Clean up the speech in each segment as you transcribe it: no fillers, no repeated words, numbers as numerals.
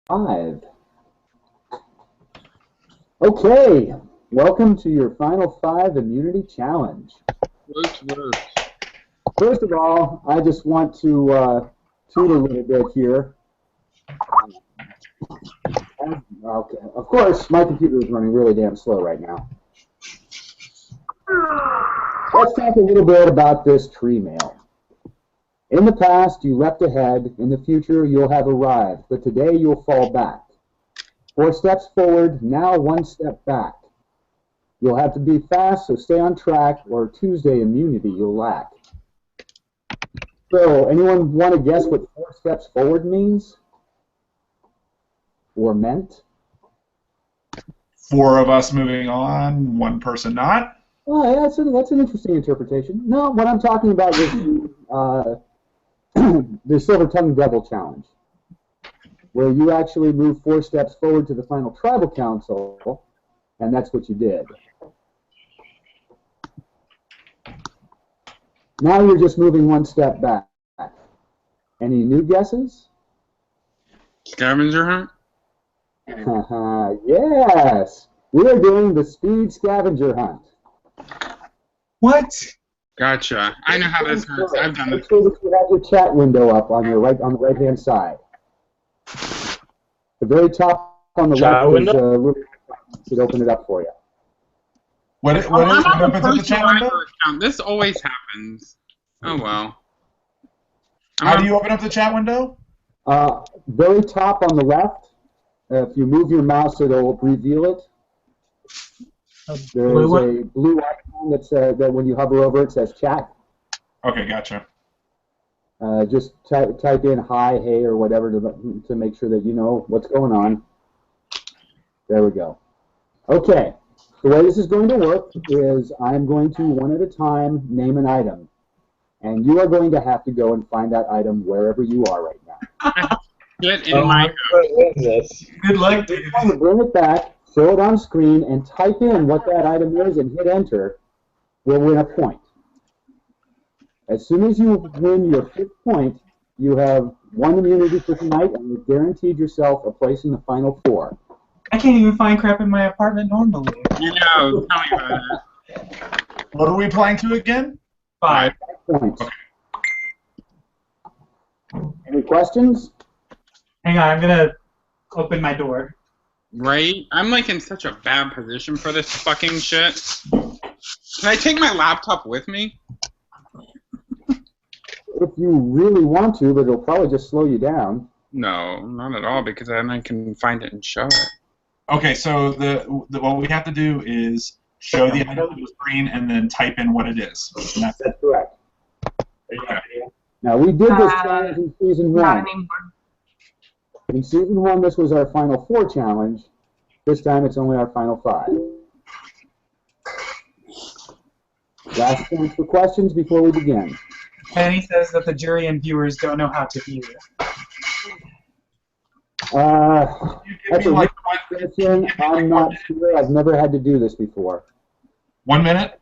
Live. Okay, welcome to your Final Five Immunity Challenge. First of all, I just want to toot a little bit here. Okay, of course, my computer is running really damn slow right now. Let's talk a little bit about this tree mail. In the past, you leapt ahead. In the future, you'll have arrived. But today, you'll fall back. 4 steps forward, now 1 step back. You'll have to be fast, so stay on track, or Tuesday immunity you'll lack. So, anyone want to guess what 4 steps forward means? Or meant? 4 of us moving on, 1 person not. Oh, yeah, that's an interesting interpretation. No, what I'm talking about is the Silver Tongue Devil Challenge, where you actually move 4 steps forward to the final tribal council, and that's what you did. Now you're just moving 1 step back. Any new guesses? Scavenger hunt? Yes! We are doing the speed scavenger hunt. What? Gotcha. I know how this works. I've done Make this. sure that you have your chat window up on your on the right-hand side. The very top on the Chat left window? is a little should open it up for you. What I'm on opens a up the personal chat window? account. This always happens. Oh well. How do you open up the chat window? Very top on the left. If you move your mouse, it'll reveal it. There's a blue icon that when you hover over it says chat. Okay, gotcha. Just type in hi, hey, or whatever to make sure that you know what's going on. There we go. Okay. The way this is going to work is I'm going to, one at a time, name an item. And you are going to have to go and find that item wherever you are right now. Get in my What is this? Good luck, You're going to bring it back, show it on screen, and type in what that item is and hit enter. We'll win a point. As soon as you win your 5th point, you have 1 immunity for tonight, and you've guaranteed yourself a place in the final 4. I can't even find crap in my apartment normally. You know, tell me about it. What are we playing to again? 5. 5 points. Any questions? Hang on, I'm gonna open my door. Right? I'm like in such a bad position for this fucking shit. Can I take my laptop with me? If you really want to, but it'll probably just slow you down. No, not at all, because then I can find it and show it. Okay, so what we have to do is show the item on the screen and then type in what it is. And that's it. That's correct. Okay. Now, we did this challenge in Season 1. Not anymore. In Season 1, this was our Final 4 challenge. This time, it's only our Final 5. Last chance for questions before we begin. Penny says that the jury and viewers don't know how to view it. That's a like good question. I'm not sure. I've never had to do this before. 1 minute?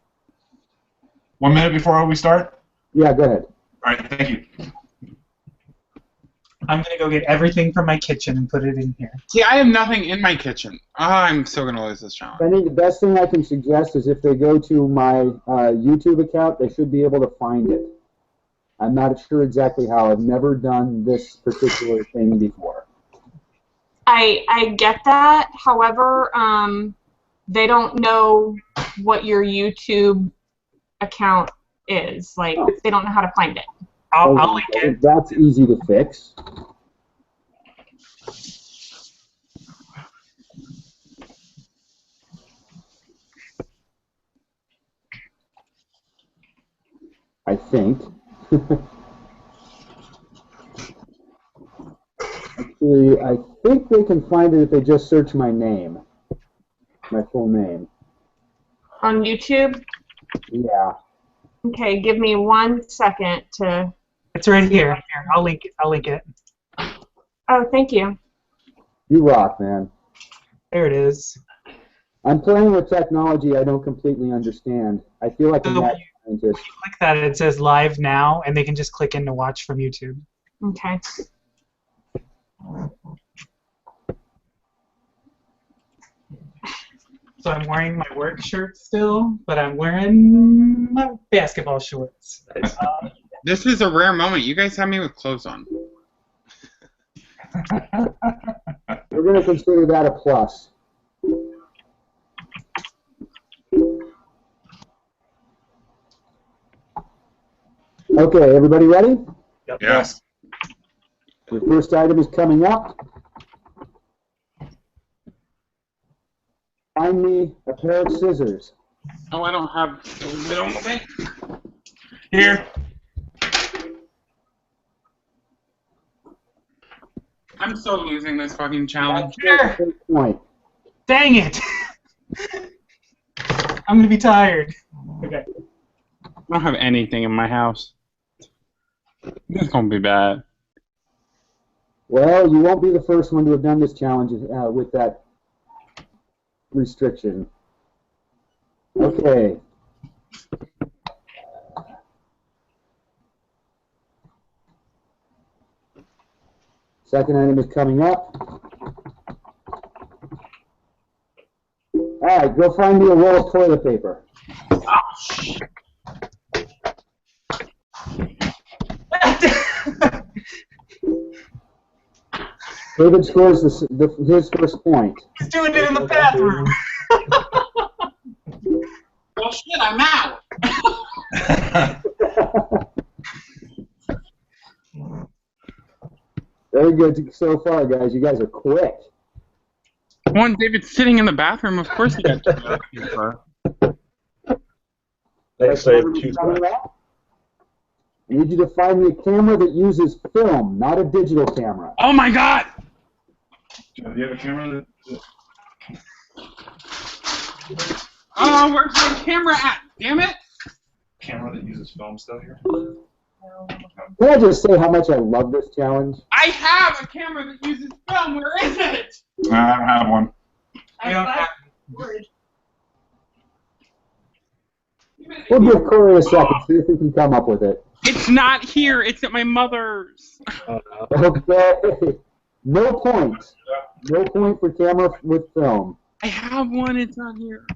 1 minute before we start? Yeah, go ahead. All right, thank you. I'm gonna go get everything from my kitchen and put it in here. See, I have nothing in my kitchen. Oh, I'm still gonna lose this challenge. I think the best thing I can suggest is if they go to my YouTube account, they should be able to find it. I'm not sure exactly how. I've never done this particular thing before. I get that. However, they don't know what your YouTube account is. Like, they don't know how to find it. I'll link it. That's easy to fix. I think. Actually, I think they can find it if they just search my name. My full name. On YouTube? Yeah. Okay, give me 1 second to... It's right here. Here, I'll link it. I'll link it. Oh, thank you. You rock, man. There it is. I'm playing with technology I don't completely understand. I feel like a So mad scientist. Click that. It says live now, and they can just click in to watch from YouTube. Okay. So I'm wearing my work shirt still, but I'm wearing my basketball shorts. This is a rare moment. You guys have me with clothes on. We're going to consider that a plus. Okay, everybody ready? Yes. The first item is coming up. Find me a pair of scissors. Oh, I don't have. They don't say. Here. I'm so losing this fucking challenge. That's the first point. Dang it! I'm gonna be tired. Okay. I don't have anything in my house. This is gonna be bad. Well, you won't be the first one to have done this challenge with that restriction. Okay. Second item is coming up. All right, go find me a roll of toilet paper. David scores his first point. He's doing it in the bathroom. Well, shit, I'm out. Very good so far, guys. You guys are quick. One, David's sitting in the bathroom. Of course he got toilet paper. Next, I have two Coming left. up. I need you to find me a camera that uses film, not a digital camera. Oh my god! Do you have a camera that... Oh, where's my camera at? Damn it! Camera that uses film still here? Can I just say how much I love this challenge? I have a camera that uses film. Where is it? I don't have one. I don't have. We'll give Corey a second, see if we can come up with it. It's not here. It's at my mother's. Okay. No point. No point for camera with film. I have one. It's not here.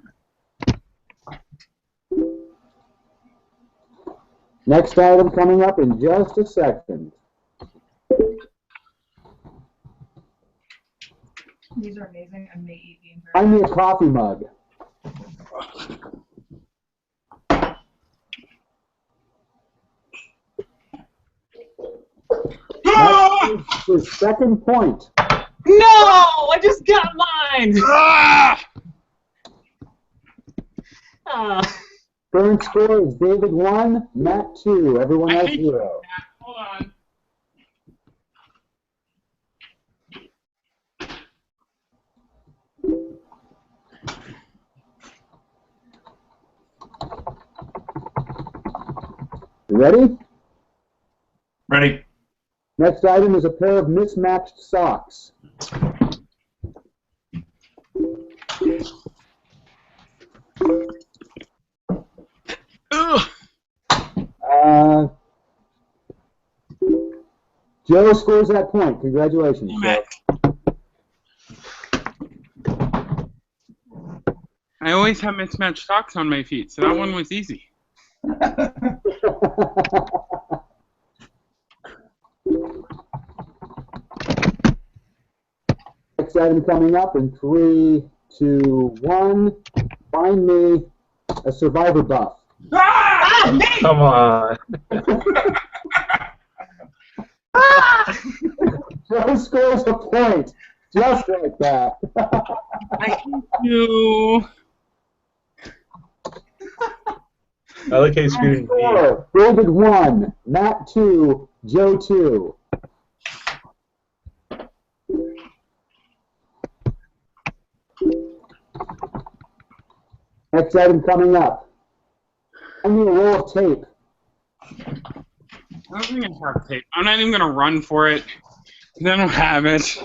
Next item coming up in just a second. These are amazing. I may eat the entire. Find me a coffee mug. That's his second point. No! I just got mine! Ah! Current score is David 1, Matt 2. Everyone I else hate 0. Hold on. You ready? Ready? Next item is a pair of mismatched socks. Ugh. Joe scores that point. Congratulations, Joe. I always have mismatched socks on my feet, so that one was easy. Next item coming up in 3, 2, 1. Find me a survivor buff. Ah! Me! Come on. Joe scores a point. Just like that. Thank you. I like how you screwed me. Score, David 1, Matt 2, Joe 2. Next item coming up. I need a roll of tape. I don't think I have tape. I'm not even gonna run for it. 'Cause I don't have it.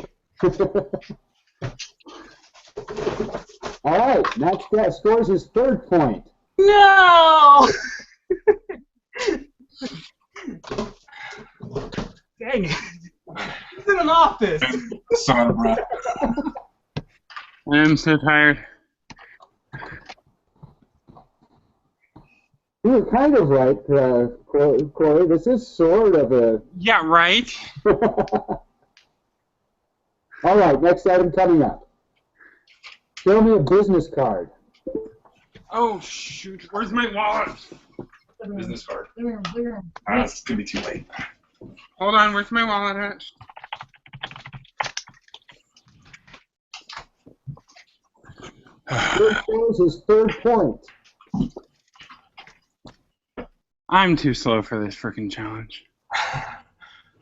All right, Matt scores his third point. No! Dang it. He's in an office. Son of a breath. I am so tired. You were kind of right, Corey. This is sort of a... Yeah, right? All right, next item coming up. Show me a business card. Oh, shoot. Where's my wallet? Business card. Clear 'em, clear 'em. It's gonna be too late. Hold on. Where's my wallet at? Third goes his third point. I'm too slow for this freaking challenge.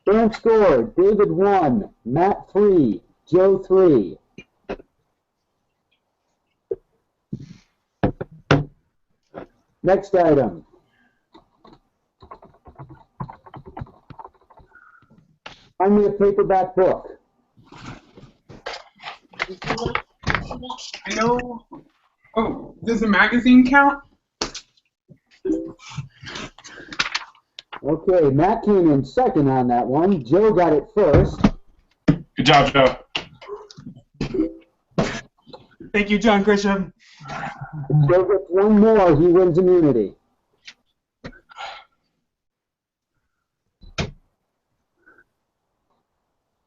Current score, David 1, Matt 3, Joe 3. Next item. Find me a paperback book. I know. Oh, does the magazine count? Okay, Matt came in second on that one. Joe got it first. Good job, Joe. Thank you, John Grisham. Joe gets one more, he wins immunity.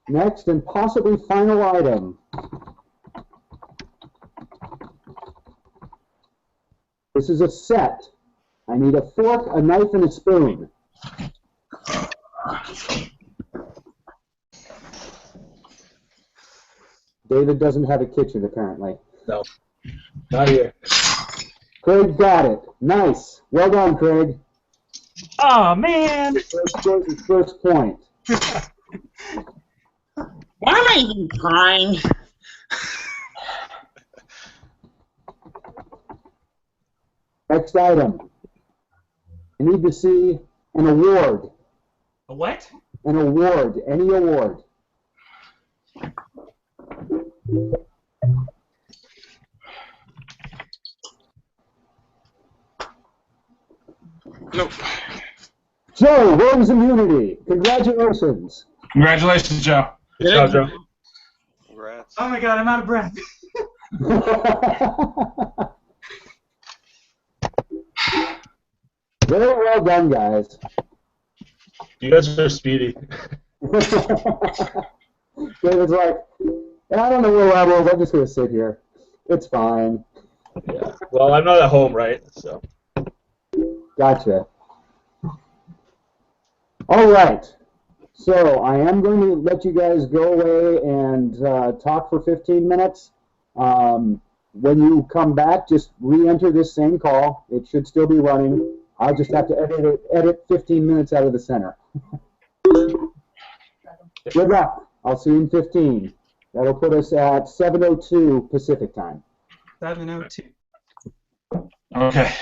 Next and possibly final item. This is a set. I need a fork, a knife, and a spoon. David doesn't have a kitchen, apparently. No, not here. Craig got it. Nice. Well done, Craig. Oh man! Craig scores his first point. Why am I even trying? Next item. I need to see an award. A what? An award. Any award. Nope. Joe, Worms immunity. Congratulations. Congratulations, Joe. Good job, Joe. Congrats. Oh my god, I'm out of breath. Very well done, guys. You guys are speedy. David's like, I don't know where I was. I'm just going to sit here. It's fine. Yeah. Well, I'm not at home, right? So. Gotcha. All right. So I am going to let you guys go away and talk for 15 minutes. When you come back, just re-enter this same call. It should still be running. I'll just have to edit 15 minutes out of the center. Good luck. I'll see you in 15. That'll put us at 7:02 Pacific time. 7:02. Okay.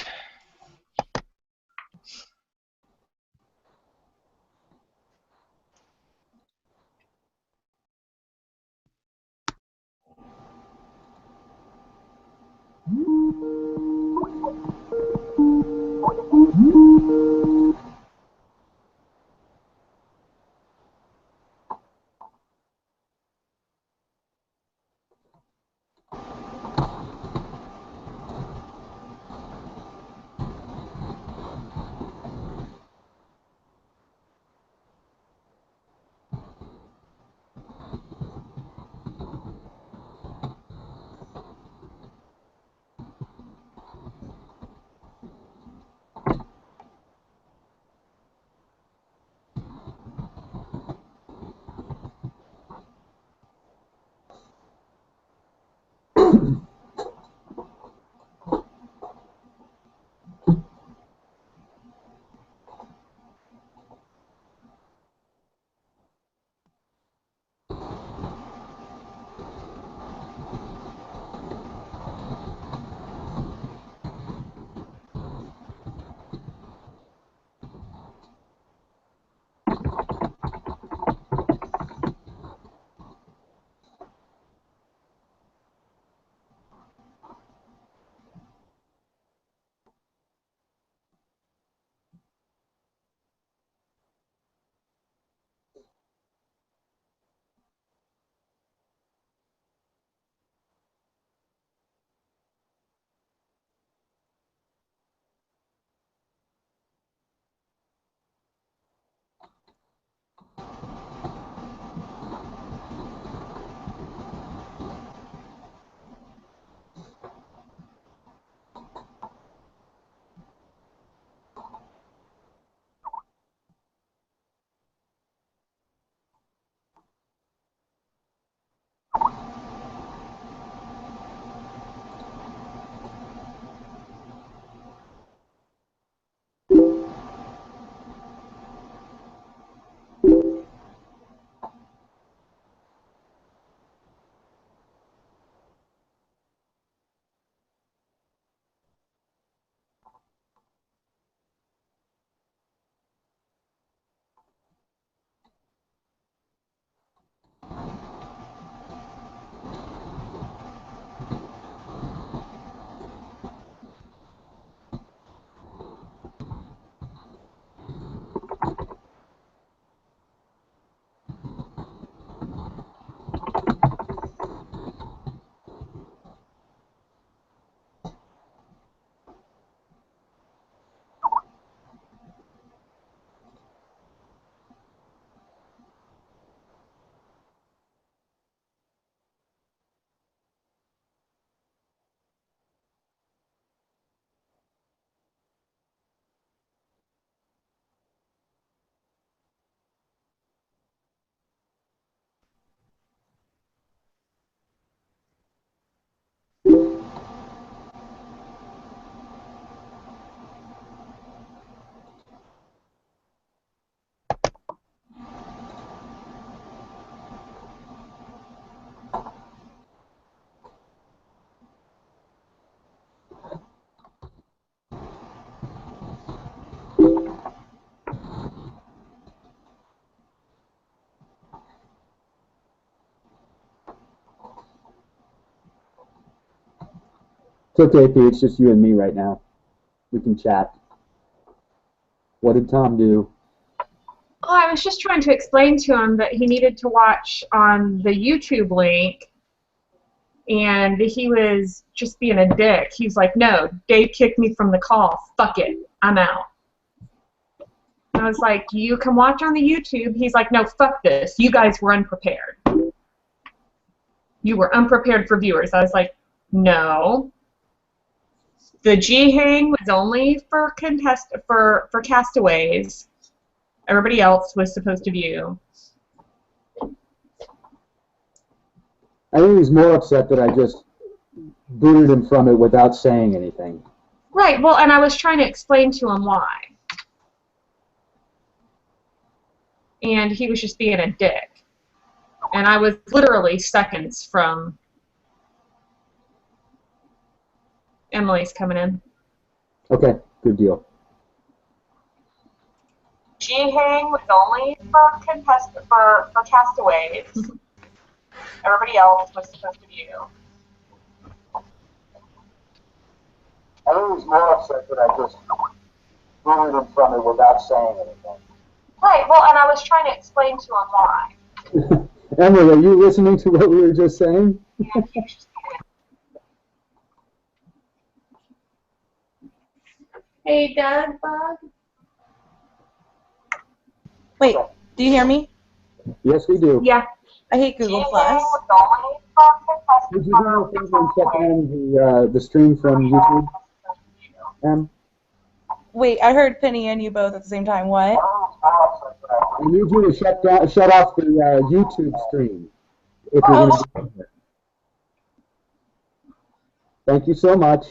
It's okay, Pete. It's just you and me right now. We can chat. What did Tom do? Oh, I was just trying to explain to him that he needed to watch on the YouTube link, and he was just being a dick. He's like, no, Dave kicked me from the call. Fuck it. I'm out. And I was like, you can watch on the YouTube. He's like, no, fuck this. You guys were unprepared. You were unprepared for viewers. I was like, no. The G-Hang was only for castaways. Everybody else was supposed to view. I think he's more upset that I just booted him from it without saying anything. Right, well, and I was trying to explain to him why. And he was just being a dick. And I was literally seconds from Emily's coming in. Okay, good deal. G-Hang was only for castaways. Everybody else was supposed to view. I think he's more upset that I just booted him from it without saying anything. Right, well, and I was trying to explain to him why. Emily, are you listening to what we were just saying? Hey, Doug, Bug. Wait, do you hear me? Yes, we do. Yeah. I hate Google Plus. Would you do me a favor and check on the stream from YouTube? Wait, I heard Penny and you both at the same time. What? I need you to shut off the YouTube stream if you're going to do it. Thank you so much.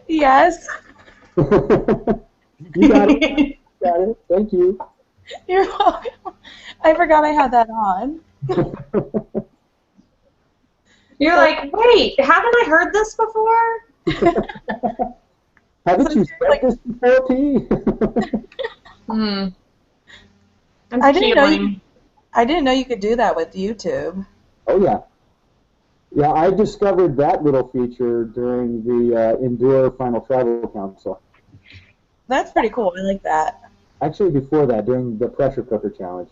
Yes. You got it. You got it. Thank you. You're welcome. I forgot I had that on. You're like, wait, haven't I heard this before? Haven't you said this before, P? I didn't know you could do that with YouTube. Oh yeah. Yeah, I discovered that little feature during the Endure Final Tribal Council. That's pretty cool. I like that. Actually, before that, during the pressure cooker challenge.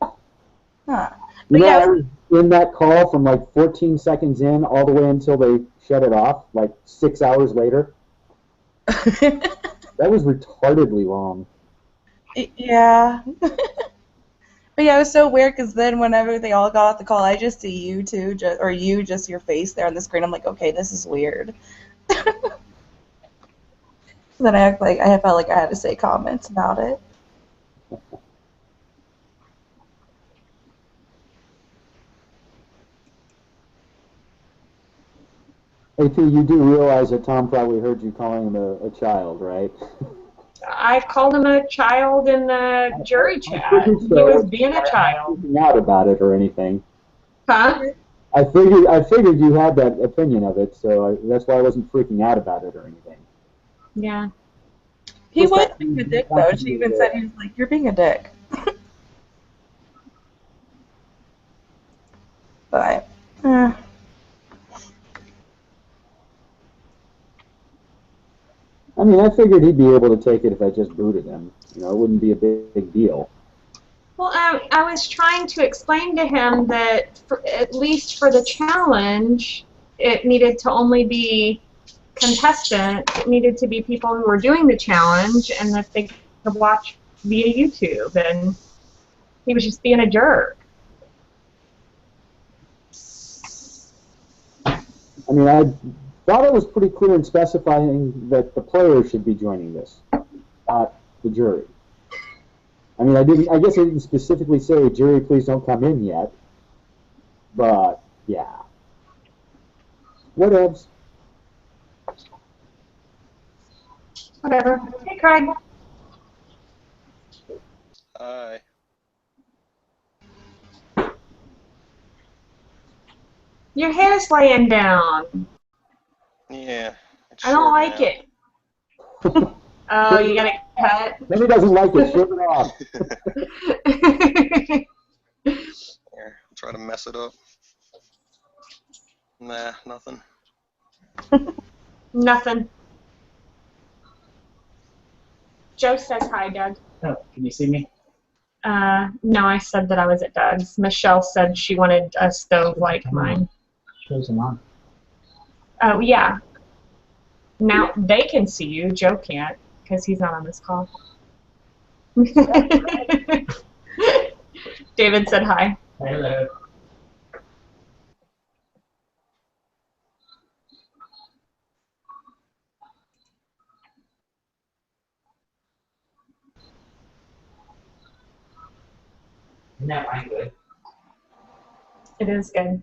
Huh. You know, yeah, I was in that call from like 14 seconds in all the way until they shut it off, like 6 hours later. That was retardedly long. Yeah. But yeah, it was so weird because then whenever they all got off the call, I just see you two, just your face there on the screen. I'm like, okay, this is weird. Then I felt like I had to say comments about it. AP, you do realize that Tom probably heard you calling him a child, right? I called him a child in the jury chat. He was being a child. Freaking out about it or anything. Huh? I figured you had that opinion of it, so that's why I wasn't freaking out about it or anything. Yeah. He was being a dick, though. She even said, he was like, you're being a dick. But, I mean, I figured he'd be able to take it if I just booted him. You know, it wouldn't be a big deal. Well, I was trying to explain to him that, at least for the challenge, it needed to only be contestants. It needed to be people who were doing the challenge, and that they could watch via YouTube. And he was just being a jerk. I mean, I thought it was pretty clear in specifying that the players should be joining this, not the jury. I mean, I guess I didn't specifically say, jury, please don't come in yet. But, yeah. Whatevs. Whatever. Hey, Craig. Hi. Your hair's laying down. Yeah. I don't like it. Oh, you got it cut? Then he doesn't like it. Shave it off. Here, try to mess it up. Nah, nothing. Nothing. Joe says hi, Doug. Oh, can you see me? No, I said that I was at Doug's. Michelle said she wanted a stove like mine. Shows them on. Oh, yeah. Now they can see you. Joe can't because he's not on this call. David said hi. Hello. Isn't that wine good? It is good.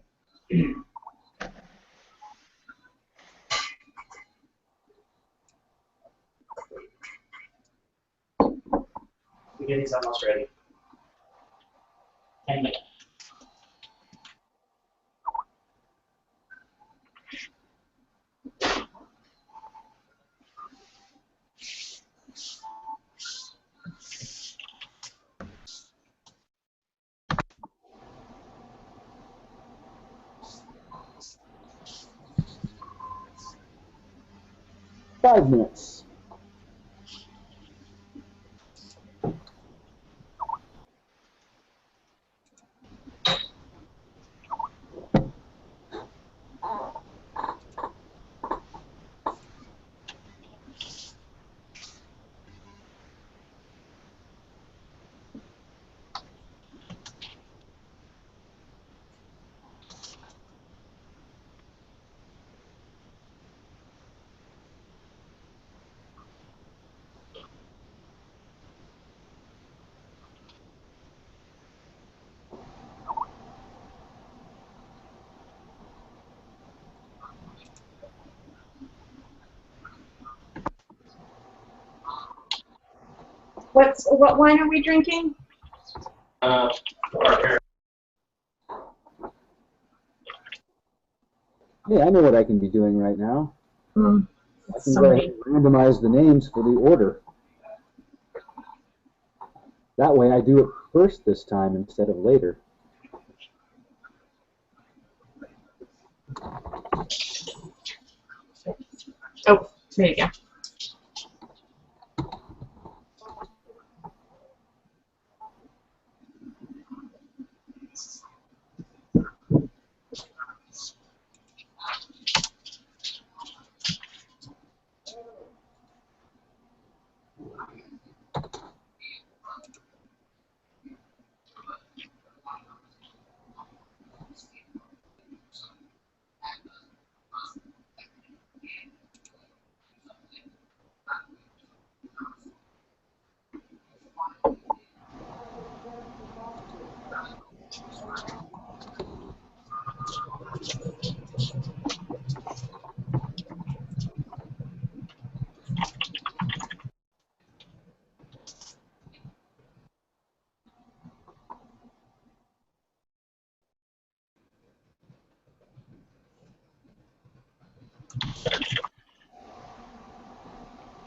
Spaghetti's almost ready. 10 minutes. Five minutes. What wine are we drinking? Yeah, I know what I can be doing right now. I can go ahead and randomize the names for the order. That way I do it first this time instead of later. Oh, there you go.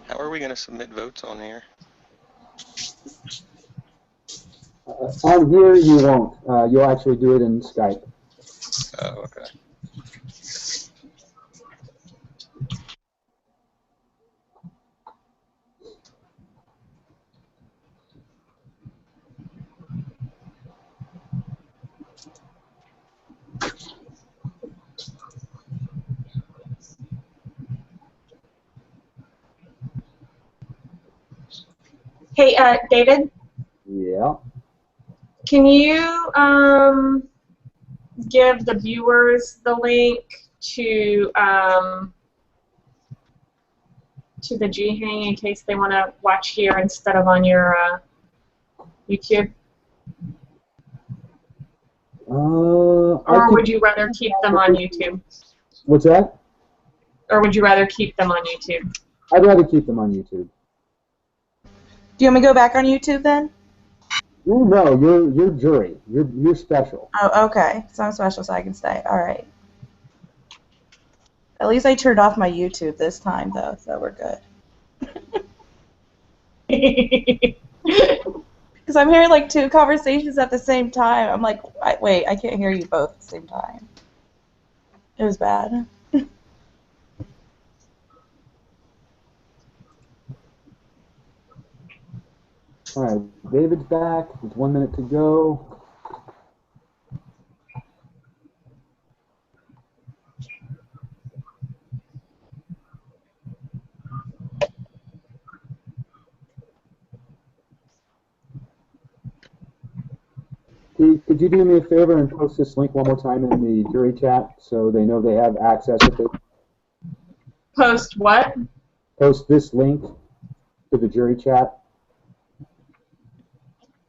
How are we going to submit votes on here? On here you won't. You'll actually do it in Skype. Oh, okay. Hey, David, Yeah. can you give the viewers the link to the G-Hang in case they want to watch here instead of on your YouTube? Or would you rather keep them on YouTube? What's that? Or would you rather keep them on YouTube? I'd rather keep them on YouTube. Do you want me to go back on YouTube then? Oh, no, you're jury. You're special. Oh, okay. So I'm special, so I can stay. All right. At least I turned off my YouTube this time, though, so we're good. Because I'm hearing like two conversations at the same time. I'm like, wait, I can't hear you both at the same time. It was bad. All right, David's back. There's 1 minute to go. Could you do me a favor and post this link one more time in the jury chat so they know they have access if they Post what? post this link to the jury chat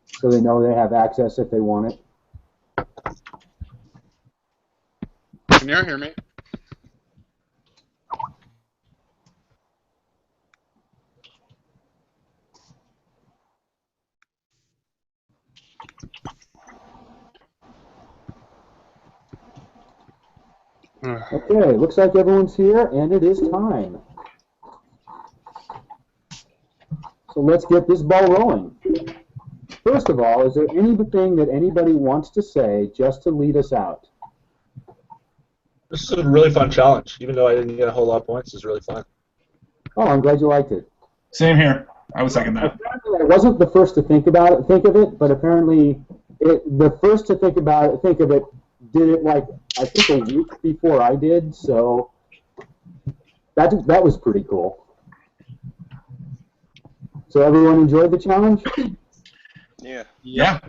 so they know they have access if they want it. Can you hear me? Okay, looks like everyone's here, and it is time. So let's get this ball rolling. First of all, is there anything that anybody wants to say just to lead us out? This is a really fun challenge. Even though I didn't get a whole lot of points, it's really fun. Oh, I'm glad you liked it. Same here. I would second that. Apparently, I wasn't the first to think of it, but apparently, the first to think of it, did it like I think a week before I did. So that was pretty cool. So everyone enjoyed the challenge? Yeah. Yeah.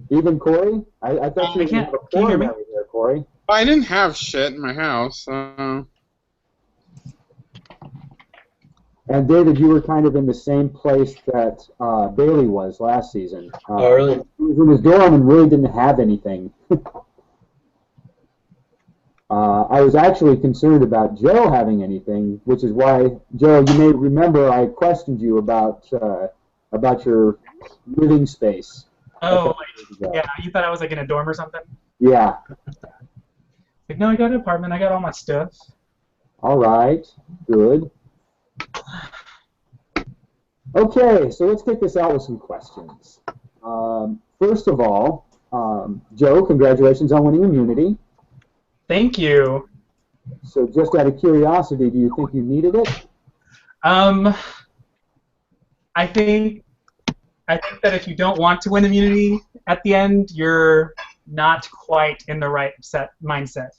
Even Corey? I thought you were Can you before hear me? me there, Corey. I didn't have shit in my house. So. And David, you were kind of in the same place that Bailey was last season. Oh, really? He was in his dorm and really didn't have anything. I was actually concerned about Joe having anything, which is why, Joe, you may remember I questioned you about your living space. Oh, yeah. You thought I was like in a dorm or something? Yeah. Like, no, I got an apartment. I got all my stuff. All right. Good. Okay, so let's kick this out with some questions. First of all, Joe, congratulations on winning immunity. Thank you. So just out of curiosity, do you think you needed it? I think that if you don't want to win immunity at the end, you're not quite in the right mindset,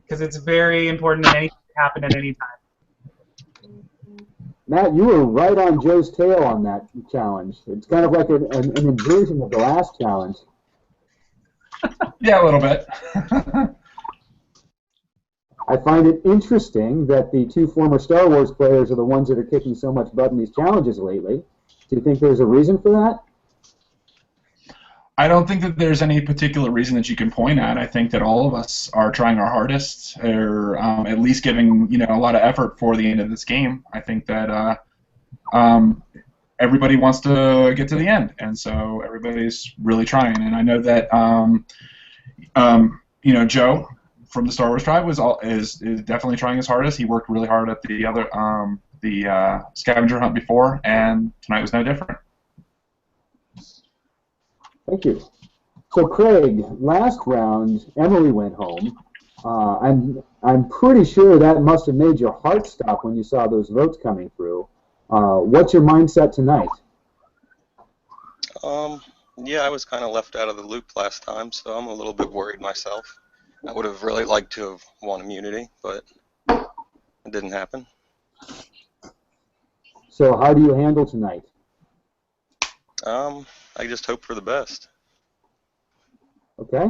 because it's very important that anything can happen at any time. Matt, you were right on Joe's tail on that challenge. It's kind of like an inversion of the last challenge. Yeah, a little bit. I find it interesting that the two former Star Wars players are the ones that are kicking so much butt in these challenges lately. Do you think there's a reason for that? I don't think that there's any particular reason that you can point at. I think that all of us are trying our hardest, or at least giving a lot of effort for the end of this game. I think that everybody wants to get to the end, and so everybody's really trying. And I know that Joe from the Star Wars Tribe is definitely trying his hardest. He worked really hard at the scavenger hunt before, and tonight was no different. Thank you. So Craig, last round, Emily went home. I'm pretty sure that must have made your heart stop when you saw those votes coming through. What's your mindset tonight? Yeah, I was kind of left out of the loop last time, so I'm a little bit worried myself. I would have really liked to have won immunity, but it didn't happen. So how do you handle tonight? I just hope for the best. Okay.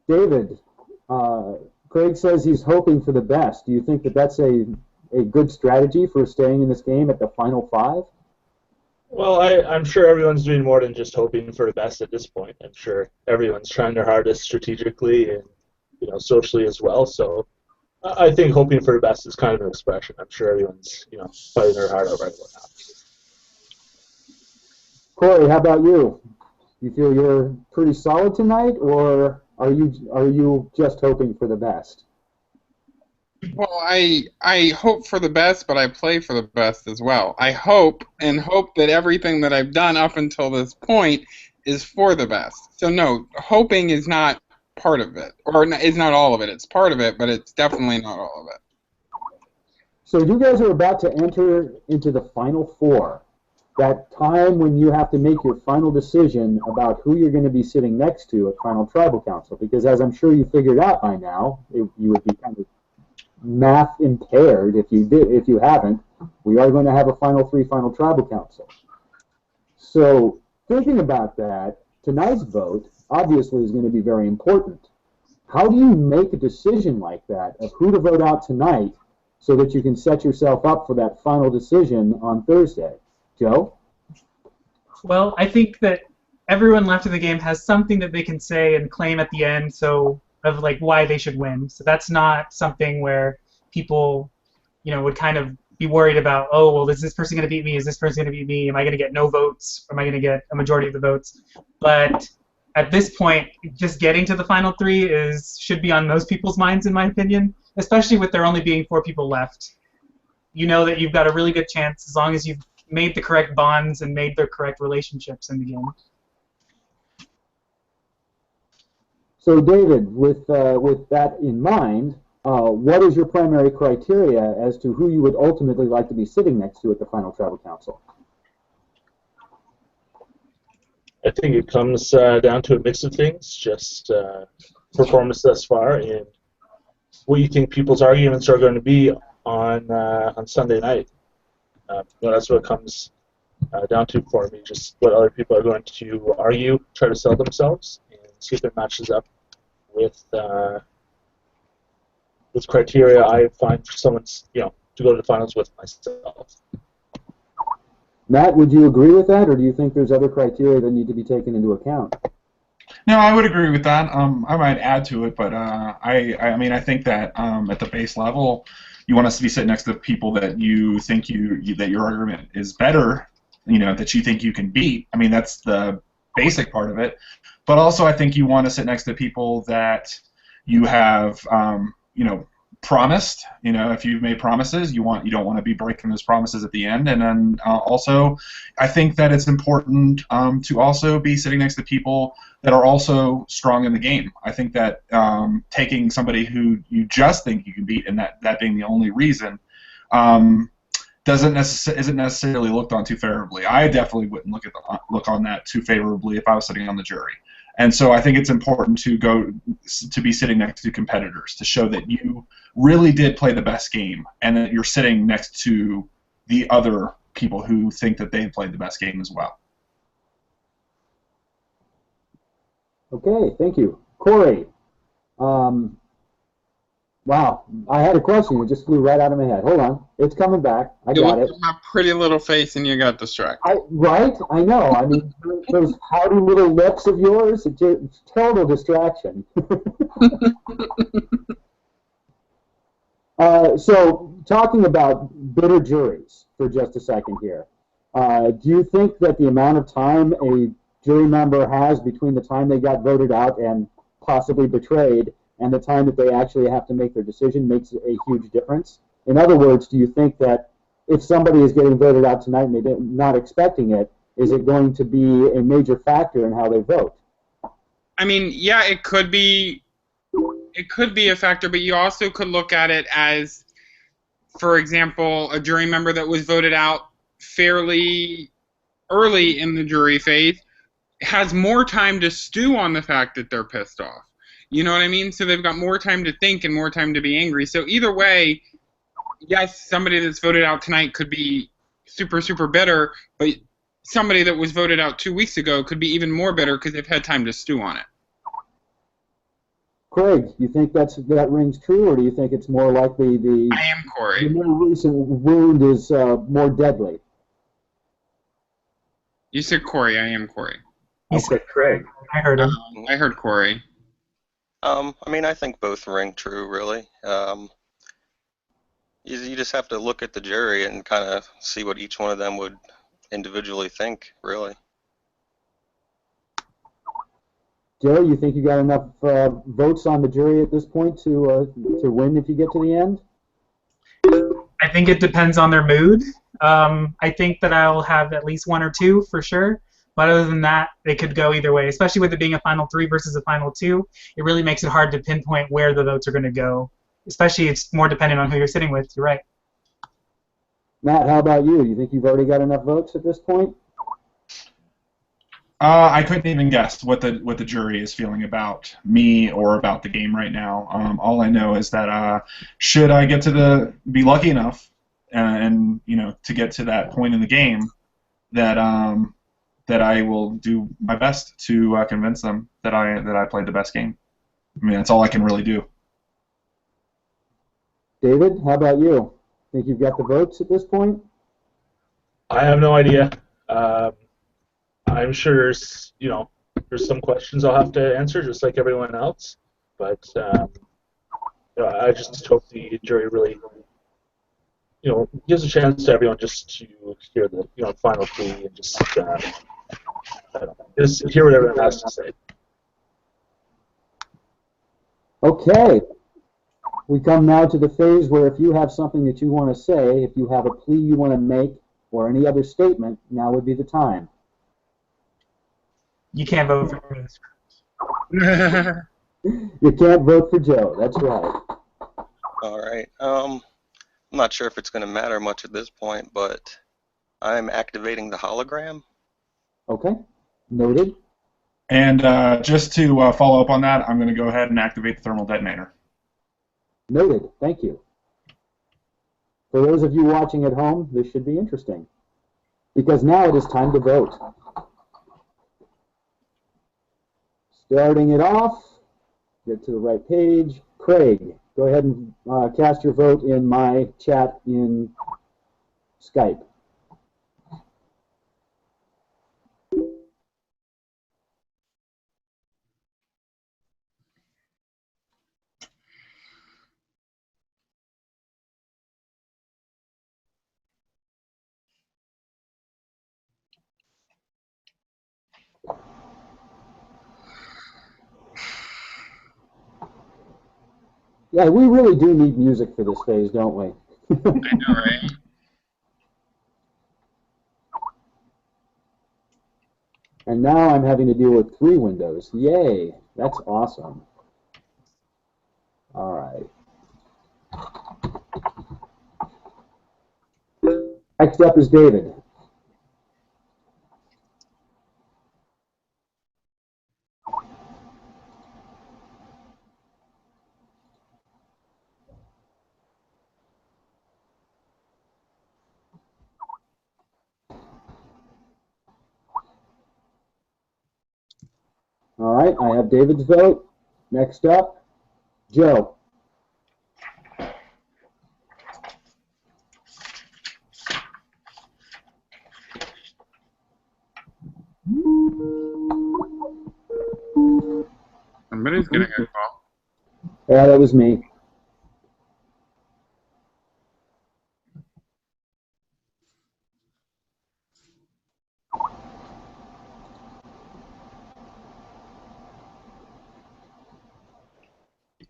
David, Craig says he's hoping for the best. Do you think that that's a good strategy for staying in this game at the final five? Well, I'm sure everyone's doing more than just hoping for the best at this point. I'm sure everyone's trying their hardest strategically and socially as well. So I think hoping for the best is kind of an expression. I'm sure everyone's fighting their heart out right now. Corey, how about you? You feel you're pretty solid tonight, or are you just hoping for the best? Well, I hope for the best, but I play for the best as well. I hope that everything that I've done up until this point is for the best. So no, hoping is not part of it, or it's not all of it. It's part of it, but it's definitely not all of it. So you guys are about to enter into the Final Four, that time when you have to make your final decision about who you're going to be sitting next to at Final Tribal Council. Because as I'm sure you figured out by now, you would be kind of math impaired if you haven't. We are going to have a Final Tribal Council. So thinking about that, tonight's vote obviously is going to be very important. How do you make a decision like that of who to vote out tonight so that you can set yourself up for that final decision on Thursday? Joe? Well, I think that everyone left in the game has something that they can say and claim at the end, so of like why they should win. So that's not something where people, would kind of be worried about, oh, well, is this person going to beat me? Is this person going to beat me? Am I going to get no votes? Am I going to get a majority of the votes? But at this point, just getting to the final three should be on most people's minds, in my opinion, especially with there only being 4 people left. You know that you've got a really good chance as long as you've made the correct bonds and made the correct relationships in the game. So, David, with that in mind, what is your primary criteria as to who you would ultimately like to be sitting next to at the Final Tribal Council? I think it comes down to a mix of things, just performance thus far and what you think people's arguments are going to be on Sunday night. That's what it comes down to for me, just what other people are going to argue, try to sell themselves, and see if it matches up with criteria I find for someone to go to the finals with myself. Matt, would you agree with that, or do you think there's other criteria that need to be taken into account? No, I would agree with that. I might add to it, but I think that at the base level, you want us to be sitting next to people that you think that your argument is better, that you think you can beat. I mean, that's the basic part of it. But also, I think you want to sit next to people that you have, promised. If you've made promises, you don't want to be breaking those promises at the end. And then also, I think that it's important to also be sitting next to people that are also strong in the game. I think that taking somebody who you just think you can beat, and that being the only reason, isn't necessarily looked on too favorably. I definitely wouldn't look on that too favorably if I was sitting on the jury. And so I think it's important to be sitting next to competitors to show that you really did play the best game, and that you're sitting next to the other people who think that they played the best game as well. Okay, thank you. Corey, wow, I had a question. It just flew right out of my head. Hold on. It's coming back. I got it. You looked at my pretty little face and you got distracted. Right? I know. I mean, those pouty little lips of yours, it's total distraction. So, talking about bitter juries for just a second here, do you think that the amount of time a jury member has between the time they got voted out and possibly betrayed and the time that they actually have to make their decision makes a huge difference? In other words, do you think that if somebody is getting voted out tonight and they're not expecting it, is it going to be a major factor in how they vote? I mean, yeah, it could be a factor, but you also could look at it as, for example, a jury member that was voted out fairly early in the jury phase has more time to stew on the fact that they're pissed off. You know what I mean? So they've got more time to think and more time to be angry. So either way, yes, somebody that's voted out tonight could be super, super bitter, but somebody that was voted out 2 weeks ago could be even more bitter because they've had time to stew on it. Craig, you think that rings true, or do you think it's more likely I am Corey. The more recent wound is more deadly? You said Corey. I am Corey. He said Craig. I heard him. I heard Corey. I mean, I think both ring true, really. You just have to look at the jury and kind of see what each one of them would individually think, really. Joe, you think you got enough votes on the jury at this point to win if you get to the end? I think it depends on their mood. I think that I'll have at least 1 or 2 for sure, But other than that, it could go either way, especially with it being a final 3 versus a final 2. It really makes it hard to pinpoint where the votes are going to go. Especially, it's more dependent on who you're sitting with. You're right. Matt, how about you? You think you've already got enough votes at this point? I couldn't even guess what the jury is feeling about me or about the game right now. All I know is that should I get to be lucky enough and to get to that point in the game, that that I will do my best to convince them that I played the best game. I mean, that's all I can really do. David, how about you? Think you've got the votes at this point? I have no idea. I'm sure there's some questions I'll have to answer just like everyone else, but I just hope the jury really gives a chance to everyone just to hear the final plea and just hear what everyone has to say. Okay. We come now to the phase where if you have something that you want to say, if you have a plea you want to make, or any other statement, now would be the time. You can't vote for me. You can't vote for Joe. That's right. All right. I'm not sure if it's going to matter much at this point, but I'm activating the hologram. Okay. Noted. And just to follow up on that, I'm going to go ahead and activate the thermal detonator. Noted. Thank you. For those of you watching at home, this should be interesting, because now it is time to vote. Starting it off, get to the right page. Craig, go ahead and cast your vote in my chat in Skype. Yeah, we really do need music for this phase, don't we? I know, right? And now I'm having to deal with 3 windows. Yay, that's awesome. All right. Next up is David. All right, I have David's vote. Next up, Joe. Somebody's getting a call. Yeah, that was me.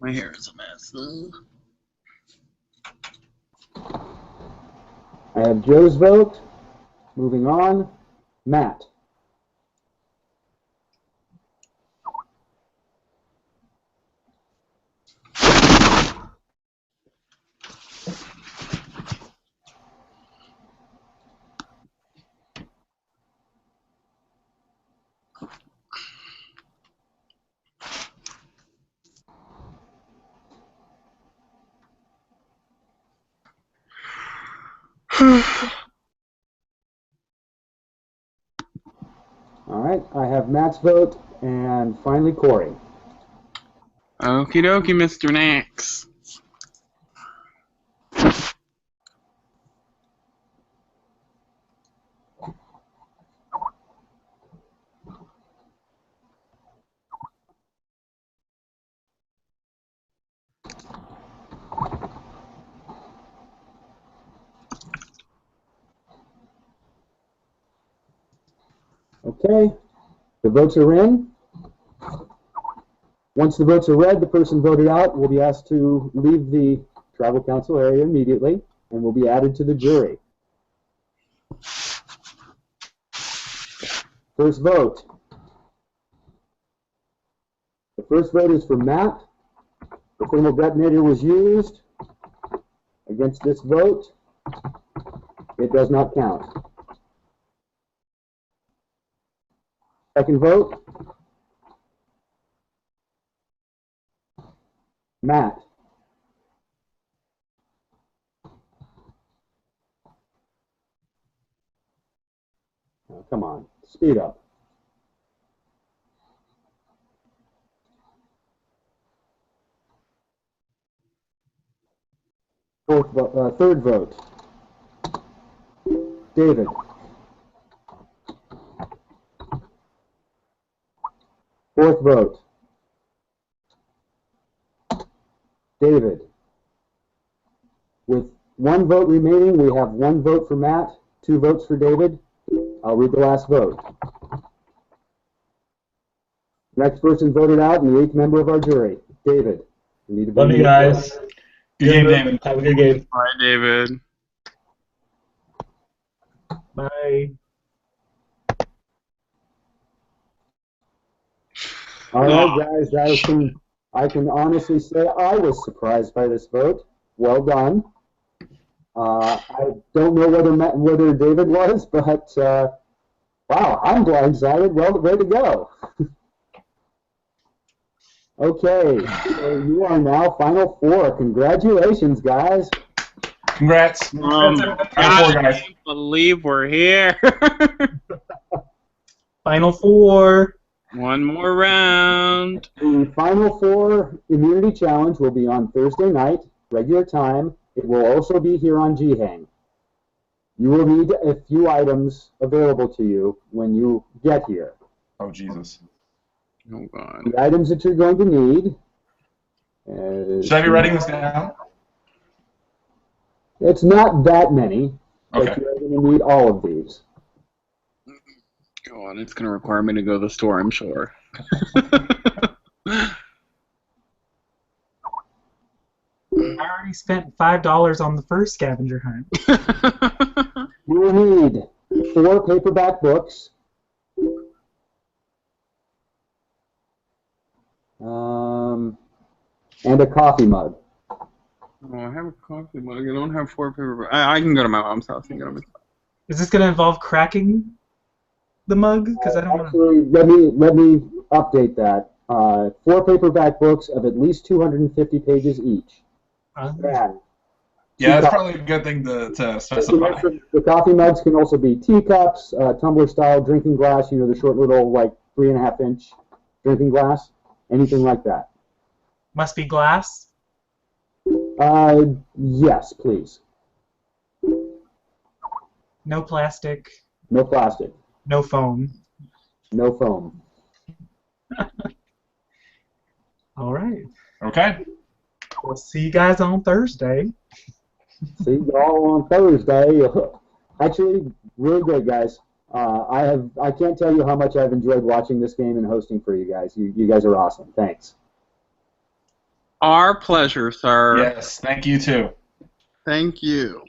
My hair is a mess. I have Joe's vote. Moving on, Matt. All right, I have Matt's vote, and finally Corey. Okie dokie, Mr. Nax. Okay, the votes are in. Once the votes are read, the person voted out will be asked to leave the tribal council area immediately and will be added to the jury. First vote. The first vote is for Matt. The thermal detonator was used. Against this vote, it does not count. Second vote. Matt. Oh, come on, speed up. Third vote. David. Fourth vote. David. With one vote remaining, we have one vote for Matt, 2 votes for David. I'll read the last vote. Next person voted out, and the 8th member of our jury, David. You need to Love you guys. Good game, David. Have a good game. Bye, David. Bye. All right, guys, I can honestly say I was surprised by this vote. Well done. I don't know whether David was, but wow, I'm blindsided. Well, ready to go. Okay, so you are now Final Four. Congratulations, guys. Congrats. Final Four, guys. I can't believe we're here. Final Four. One more round. The Final Four Immunity Challenge will be on Thursday night, regular time. It will also be here on G-Hang. You will need a few items available to you when you get here. Oh, Jesus. Oh, God. The items that you're going to need. Should I be writing this down? It's not that many, but Okay. you're going to need all of these. Go on, it's going to require me to go to the store, I'm sure. I already spent $5 on the first scavenger hunt. You will need 4 paperback books, and a coffee mug. Oh, I have a coffee mug. I don't have 4 paper. I can go to my mom's house and get them. Is this going to involve cracking the mug? Because I don't want to. Actually, let me update that. 4 paperback books of at least 250 pages each. And Yeah, that's probably a good thing to specify. the coffee mugs can also be teacups, tumbler-style drinking glass, you know, the short little, like, 3.5-inch drinking glass, anything like that. Must be glass? Yes, please. No plastic. No plastic. No foam. No foam. All right. Okay. We'll see you guys on Thursday. See you all on Thursday. Actually, really great, guys. I can't tell you how much I've enjoyed watching this game and hosting for you guys. You guys are awesome. Thanks. Our pleasure, sir. Yes, thank you too. Thank you.